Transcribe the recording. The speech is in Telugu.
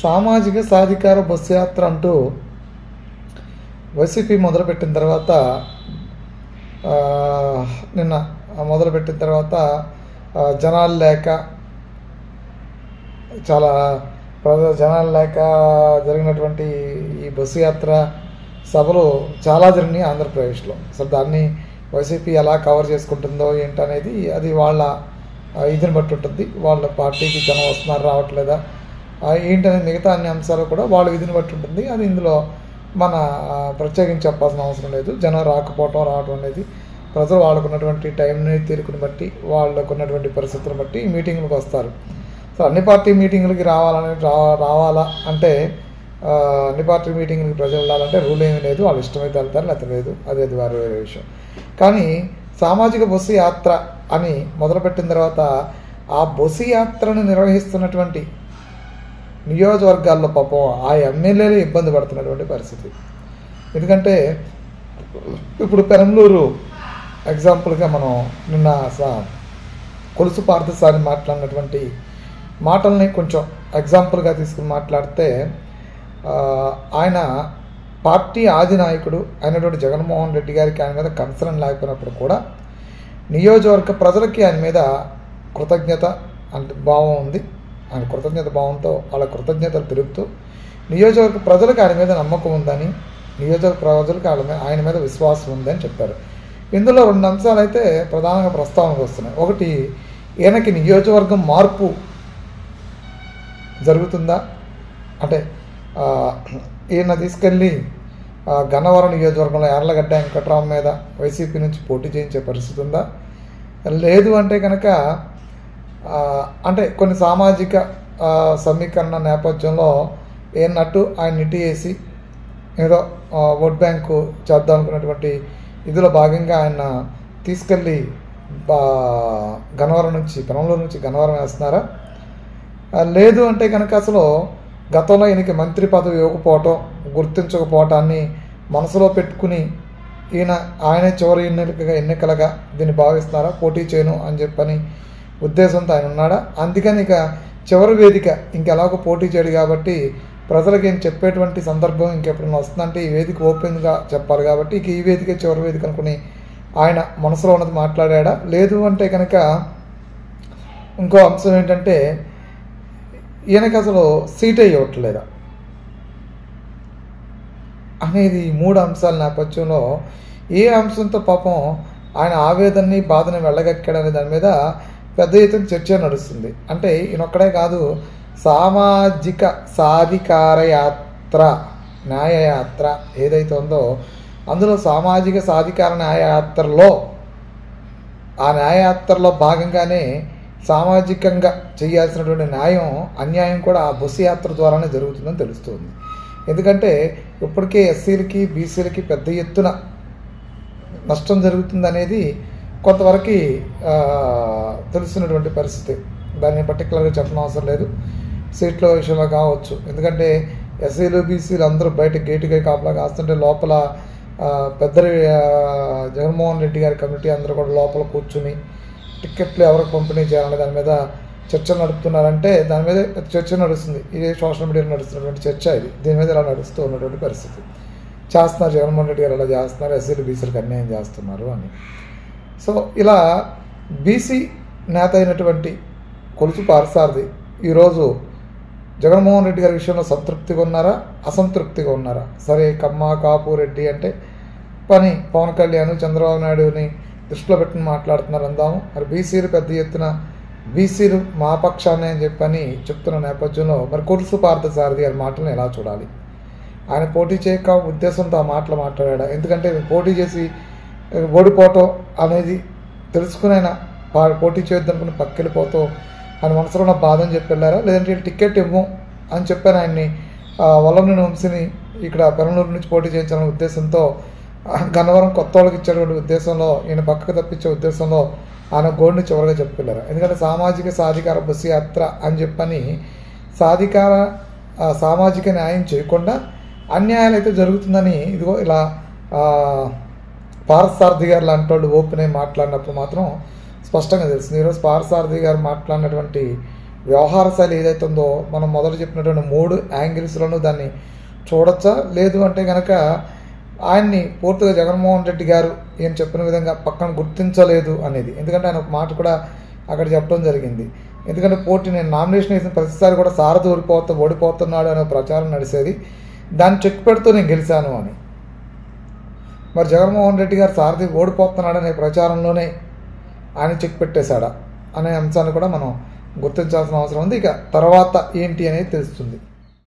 సామాజిక సాధికార బస్సు యాత్ర అంటూ వైసీపీ మొదలుపెట్టిన తర్వాత నిన్న మొదలుపెట్టిన తర్వాత జనాలు లేక చాలా జనాలు లేక జరిగినటువంటి ఈ బస్సు యాత్ర సభలు చాలా జరిగినాయి ఆంధ్రప్రదేశ్లో. అసలు దాన్ని వైసీపీ ఎలా కవర్ చేసుకుంటుందో ఏంటనేది అది వాళ్ళ ఇదిని బట్టి ఉంటుంది. వాళ్ళ పార్టీకి జనం వస్తున్నారు రావట్లేదా ఏంటనేది మిగతా అన్ని అంశాలు కూడా వాళ్ళ విధిని బట్టి ఉంటుంది. అది ఇందులో మన ప్రత్యేకించి చెప్పాల్సిన అవసరం లేదు. జనం రావడం అనేది ప్రజలు వాళ్ళకున్నటువంటి టైంని తీరుకుని బట్టి వాళ్ళకున్నటువంటి పరిస్థితులను బట్టి ఈ మీటింగ్లకు వస్తారు. సో అన్ని పార్టీ మీటింగులకి రావాలా అంటే అన్ని పార్టీ మీటింగ్లకి ప్రజలు వెళ్ళాలంటే రూల్ ఏమీ లేదు. వాళ్ళు ఇష్టమైతే వెళ్తారు లేకపోతే లేదు, అది వేరే విషయం. కానీ సామాజిక బస్సు యాత్ర అని మొదలుపెట్టిన తర్వాత ఆ బస్సు యాత్రను నిర్వహిస్తున్నటువంటి నియోజకవర్గాల్లో పాపం ఆ ఎమ్మెల్యేలు ఇబ్బంది పడుతున్నటువంటి పరిస్థితి. ఎందుకంటే ఇప్పుడు పెరంబలూరు ఎగ్జాంపుల్గా మనం నిన్న కొలుసు పార్థసారి మాట్లాడినటువంటి మాటల్ని కొంచెం ఎగ్జాంపుల్గా తీసుకుని మాట్లాడితే ఆయన పార్టీ ఆది నాయకుడు అయినటువంటి జగన్మోహన్ రెడ్డి గారికి ఆయన మీద కన్సర్న్ లేకపోయినప్పుడు కూడా నియోజకవర్గ ప్రజలకి ఆయన మీద కృతజ్ఞత అంటే భావం ఉంది. ఆయన కృతజ్ఞత భావంతో వాళ్ళ కృతజ్ఞతలు తెలుపుతూ నియోజకవర్గ ప్రజలకు ఆయన మీద నమ్మకం ఉందని, నియోజకవర్గ ప్రజలకు ఆయన మీద విశ్వాసం ఉందని చెప్పారు. ఇందులో రెండు అంశాలు అయితే ప్రధానంగా ప్రస్తావనకు వస్తున్నాయి. ఒకటి, ఈయనకి నియోజకవర్గం మార్పు జరుగుతుందా అంటే ఈయన తీసుకెళ్ళి గన్నవరం నియోజకవర్గంలో యార్లగడ్డ వెంకట్రావు మీద వైసీపీ నుంచి పోటీ చేయించే పరిస్థితి ఉందా? లేదు అంటే కనుక అంటే కొన్ని సామాజిక సమీకరణ నేపథ్యంలో ఏనట్టు ఆయన ఇటు వేసి ఏదో ఓట్ బ్యాంకు చేద్దాం అనుకున్నటువంటి ఇదిలో భాగంగా ఆయన తీసుకెళ్ళి పెరంబలూరు నుంచి గన్నవరం వేస్తున్నారా? లేదు అంటే కనుక అసలు గతంలో ఈయనకి మంత్రి పదవి ఇవ్వకపోవటం, గుర్తించకపోవటాన్ని మనసులో పెట్టుకుని ఆయనే చివరి ఎన్నికలుగా దీన్ని భావిస్తున్నారా? పోటీ చేయను అని చెప్పని ఉద్దేశంతో ఆయన ఉన్నాడా? అందుకని ఇక చివరి వేదిక ఇంకెలాగో పోటీ చేయడు కాబట్టి ప్రజలకి ఏం చెప్పేటువంటి సందర్భం ఇంకెప్పుడైనా వస్తుందంటే ఈ వేదిక ఓపెన్గా చెప్పాలి కాబట్టి ఇక ఈ వేదికే చివరి వేదిక అనుకుని ఆయన మనసులో ఉన్నది మాట్లాడా? లేదు అంటే కనుక ఇంకో అంశం ఏంటంటే ఈయనకి అసలు సీటే ఇవ్వట్లేదా అనేది ఈ మూడు అంశాల నేపథ్యంలో ఏ అంశంతో పాపం ఆయన ఆవేదనని బాధని వెళ్ళగక్కాడనే దాని మీద పెద్ద ఎత్తున చర్చ నడుస్తుంది. అంటే ఈయనొక్కడే కాదు, సామాజిక సాధికార యాత్ర న్యాయయాత్ర ఏదైతే ఉందో అందులో సామాజిక సాధికార న్యాయయాత్రలో ఆ న్యాయయాత్రలో భాగంగానే సామాజికంగా చేయాల్సినటువంటి అన్యాయం కూడా ఆ బస్సు యాత్ర ద్వారానే జరుగుతుందని తెలుస్తుంది. ఎందుకంటే ఇప్పటికే ఎస్సీలకి బీసీలకి పెద్ద ఎత్తున నష్టం జరుగుతుందనేది కొంతవరకు తెలుస్తున్నటువంటి పరిస్థితి. దాన్ని పర్టికులర్గా చెప్పడం అవసరం లేదు, సీట్ల విషయంలో కావచ్చు. ఎందుకంటే ఎస్సీలు బీసీలు అందరూ బయట గేటుగా కాపలా కాస్తుంటే లోపల పెద్దలు జగన్మోహన్ రెడ్డి గారి కమిటీ అందరూ కూడా లోపల కూర్చుని టిక్కెట్లు ఎవరికి పంపిణీ చేయాలనే దాని మీద చర్చ నడుపుతున్నారంటే దాని మీద చర్చ నడుస్తుంది. ఇదే సోషల్ మీడియాలో నడుస్తున్నటువంటి చర్చ ఇది. దీని మీద ఇలా నడుస్తూ ఉన్నటువంటి పరిస్థితి. చేస్తున్నారు జగన్మోహన్ రెడ్డి గారు ఇలా చేస్తున్నారు, ఎస్సీలు బీసీలకు అన్యాయం చేస్తున్నారు అని. సో ఇలా బీసీ నేత అయినటువంటి కొలుసు పార్థసారథి ఈరోజు జగన్మోహన్ రెడ్డి గారి విషయంలో సంతృప్తిగా ఉన్నారా, అసంతృప్తిగా ఉన్నారా? సరే, కమ్మ కాపు రెడ్డి అంటే పని పవన్ కళ్యాణ్ చంద్రబాబు నాయుడుని దృష్టిలో పెట్టుకుని మాట్లాడుతున్నారు అందాము. మరి బీసీలు పెద్ద ఎత్తున బీసీలు మా పక్షాన్ని అని చెప్పని చెప్తున్న నేపథ్యంలో మరి కొలుసు పార్థసారథి గారి మాటలను ఎలా చూడాలి? ఆయన పోటీ చేయక ఉద్దేశంతో ఆ మాటలు మాట్లాడా? ఎందుకంటే పోటీ చేసి ఓడిపోవటం అనేది తెలుసుకుని ఆయన పోటీ చేయొద్దనుకుని పక్కెళ్ళిపోతూ ఆయన మనసులో ఉన్న బాధని చెప్పి వెళ్ళారా? లేదంటే టికెట్ ఇవ్వం అని చెప్పాను ఆయన్ని వల్లభనేని వంశీని ఇక్కడ పెరంబలూరు నుంచి పోటీ చేయించాలనే ఉద్దేశంతో గన్నవరం కొత్త వాళ్ళకి ఇచ్చేటువంటి ఉద్దేశంలో ఈయన పక్కకు తప్పించే ఉద్దేశంలో ఆయన గోడిని చివరిగా చెప్పుకెళ్ళారు. ఎందుకంటే సామాజిక సాధికార బస్సు యాత్ర అని చెప్పని సామాజిక న్యాయం చేయకుండా అన్యాయాలు అయితే జరుగుతుందని ఇదిగో ఇలా పార్థసారథి గారు లాంటి వాళ్ళు ఓపెన్ అయి మాట్లాడినప్పుడు మాత్రం స్పష్టంగా తెలుస్తుంది. ఈరోజు పార్థసారథి గారు మాట్లాడినటువంటి వ్యవహార శైలి ఏదైతే ఉందో మనం మొదట చెప్పినటువంటి 3 యాంగిల్స్లోనూ దాన్ని చూడొచ్చా, లేదు అంటే కనుక ఆయన్ని పూర్తిగా జగన్మోహన్ రెడ్డి గారు ఈయన చెప్పిన విధంగా పక్కన గుర్తించలేదు అనేది. ఎందుకంటే ఆయన ఒక మాట కూడా అక్కడ చెప్పడం జరిగింది. ఎందుకంటే నేను నామినేషన్ వేసిన ప్రతిసారి కూడా సారథి ఓడిపోతున్నాడు అనే ప్రచారం నడిచేది, దాన్ని చెక్ పెడుతూ నేను గెలిచాను అని. మరి జగన్మోహన్ రెడ్డి గారు సారథి ఓడిపోతున్నాడు అనే ప్రచారంలోనే ఆయన చెక్ పెట్టేశాడా అనే అంశాన్ని కూడా మనం గుర్తించాల్సిన అవసరం ఉంది. ఇక తర్వాత ఏంటి అనేది తెలుస్తుంది.